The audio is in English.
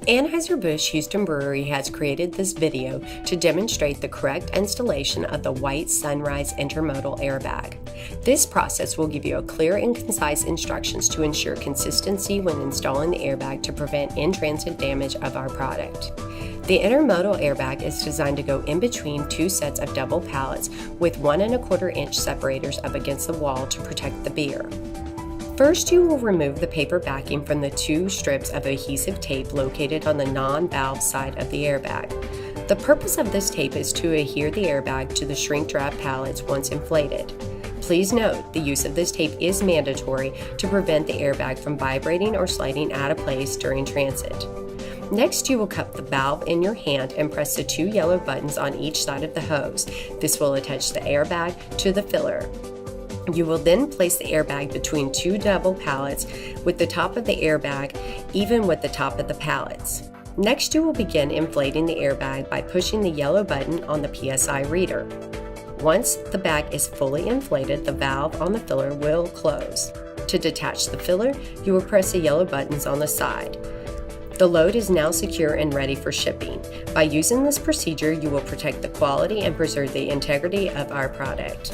Anheuser-Busch Houston Brewery has created this video to demonstrate the correct installation of the White Sunrise Intermodal Airbag. This process will give you a clear and concise instructions to ensure consistency when installing the airbag to prevent in-transit damage of our product. The Intermodal Airbag is designed to go in between two sets of double pallets with 1 1/4 inch separators up against the wall to protect the beer. First, you will remove the paper backing from the 2 strips of adhesive tape located on the non-valve side of the airbag. The purpose of this tape is to adhere the airbag to the shrink-wrap pallets once inflated. Please note, the use of this tape is mandatory to prevent the airbag from vibrating or sliding out of place during transit. Next, you will cup the valve in your hand and press the 2 yellow buttons on each side of the hose. This will attach the airbag to the filler. You will then place the airbag between 2 double pallets with the top of the airbag even with the top of the pallets. Next, you will begin inflating the airbag by pushing the yellow button on the PSI reader. Once the bag is fully inflated, the valve on the filler will close. To detach the filler, you will press the yellow buttons on the side. The load is now secure and ready for shipping. By using this procedure, you will protect the quality and preserve the integrity of our product.